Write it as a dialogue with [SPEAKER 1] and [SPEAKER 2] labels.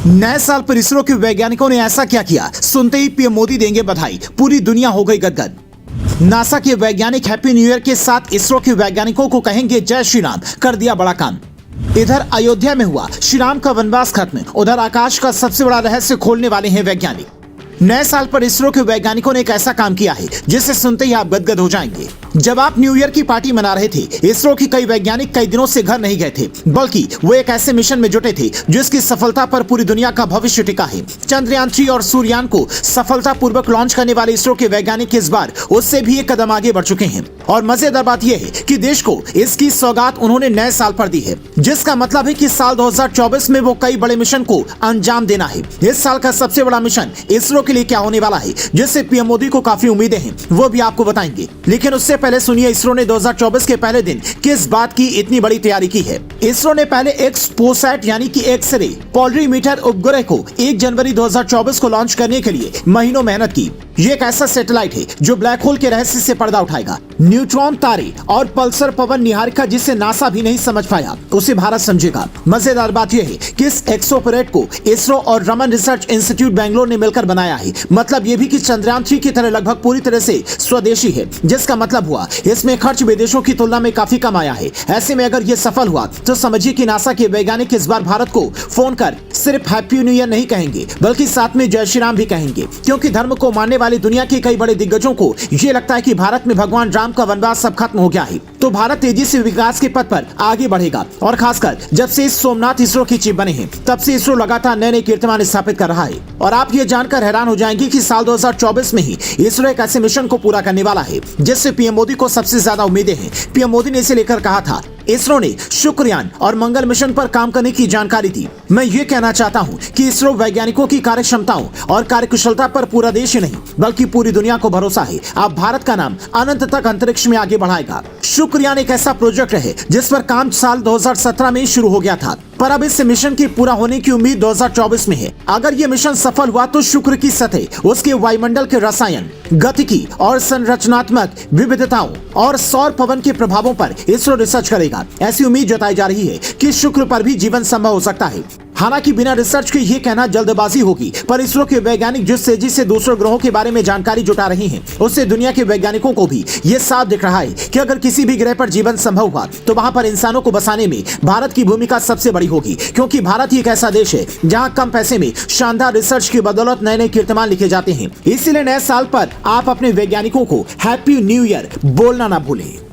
[SPEAKER 1] नए साल पर इसरो के वैज्ञानिकों ने ऐसा क्या किया, सुनते ही पीएम मोदी देंगे बधाई, पूरी दुनिया हो गई गदगद। नासा के वैज्ञानिक हैप्पी न्यू ईयर के साथ इसरो के वैज्ञानिकों को कहेंगे जय श्री राम, कर दिया बड़ा काम। इधर अयोध्या में हुआ श्री राम का वनवास खत्म, उधर आकाश का सबसे बड़ा रहस्य खोलने वाले हैं वैज्ञानिक। नए साल पर इसरो के वैज्ञानिकों ने एक ऐसा काम किया है जिसे सुनते ही आप गदगद हो जाएंगे। जब आप न्यू ईयर की पार्टी मना रहे थे, इसरो की कई वैज्ञानिक कई दिनों से घर नहीं गए थे, बल्कि वो एक ऐसे मिशन में जुटे थे जिसकी सफलता पर पूरी दुनिया का भविष्य टिका है। चंद्रयान 3 और सूर्ययान को सफलतापूर्वक लॉन्च करने वाले इसरो के वैज्ञानिक इस बार उससे भी एक कदम आगे बढ़ चुके हैं। और मजेदार बात यह है कि देश को इसकी सौगात उन्होंने नए साल पर दी है, जिसका मतलब है कि साल 2024 में वो कई बड़े मिशन को अंजाम देना है। इस साल का सबसे बड़ा मिशन इसरो के लिए क्या होने वाला है, जिससे पीएम मोदी को काफी उम्मीदें हैं, वो भी आपको बताएंगे। लेकिन उससे पहले सुनिए इसरो ने 2024 के पहले दिन किस बात की इतनी बड़ी तैयारी की है। इसरो ने पहले एक्सपोसैट यानी कि एक्स-रे पोलरीमीटर उपग्रह को 1 जनवरी 2024 को लॉन्च करने के लिए महीनों मेहनत की। ये एक ऐसा सैटेलाइट है जो ब्लैक होल के रहस्य से पर्दा उठाएगा। न्यूट्रॉन तारे और पल्सर पवन निहारिका जिसे नासा भी नहीं समझ पाया, उसे भारत समझेगा। मजेदार बात यह है कि इस एक्सोपरेट को इसरो और रमन रिसर्च इंस्टीट्यूट बेंगलोर ने मिलकर बनाया है। मतलब ये भी कि चंद्रयान 3 की तरह लगभग पूरी तरह से स्वदेशी है, जिसका मतलब हुआ इसमें खर्च विदेशों की तुलना में काफी कम आया है। ऐसे में अगर ये सफल हुआ तो समझिए कि नासा के वैज्ञानिक इस बार भारत को फोन कर सिर्फ हैप्पी न्यू ईयर नहीं कहेंगे, बल्कि साथ में जय श्री राम भी कहेंगे, क्योंकि धर्म को मानने वाली दुनिया के कई बड़े दिग्गजों को ये लगता है कि भारत में भगवान राम का वनवास सब खत्म हो गया है, तो भारत तेजी से विकास के पथ पर आगे बढ़ेगा। और खासकर जब से इस सोमनाथ इसरो की चिप बने हैं, तब से इसरो लगातार नए नए कीर्तिमान स्थापित कर रहा है। और आप ये जानकर हैरान हो जाएंगे कि साल 2024 में ही इसरो एक ऐसे मिशन को पूरा करने वाला है जिससे पीएम मोदी को सबसे ज्यादा उम्मीदें हैं। पीएम मोदी ने इसे लेकर कहा था, इसरो ने शुक्रयान और मंगल मिशन पर काम करने की जानकारी दी। मैं ये कहना चाहता हूँ कि इसरो वैज्ञानिकों की कार्यक्षमताओं और कार्यकुशलता पर पूरा देश ही नहीं बल्कि पूरी दुनिया को भरोसा है। अब भारत का नाम अनंत तक अंतरिक्ष में आगे बढ़ाएगा। शुक्रयान एक ऐसा प्रोजेक्ट है जिस पर काम साल 2017 में शुरू हो गया था, पर अब इस मिशन के पूरा होने की उम्मीद 2024 में है। अगर ये मिशन सफल हुआ तो शुक्र की सतह, उसके वायुमंडल के रसायन, गतिकी और संरचनात्मक विविधताओं और सौर पवन के प्रभावों पर इसरो रिसर्च करेगा। ऐसी उम्मीद जताई जा रही है कि शुक्र पर भी जीवन संभव हो सकता है। हालांकि बिना रिसर्च के ये कहना जल्दबाजी होगी, पर इसरो के वैज्ञानिक जिस तेजी से दूसरे ग्रहों के बारे में जानकारी जुटा रहे हैं, उससे दुनिया के वैज्ञानिकों को भी ये साफ दिख रहा है कि अगर किसी भी ग्रह पर जीवन संभव हुआ तो वहां पर इंसानों को बसाने में भारत की भूमिका सबसे बड़ी होगी, क्योंकि भारत ही एक ऐसा देश है जहां कम पैसे में शानदार रिसर्च की बदौलत नए नए कीर्तिमान लिखे जाते हैं। इसीलिए नए साल पर आप अपने वैज्ञानिकों को हैप्पी न्यू ईयर बोलना ना भूलें।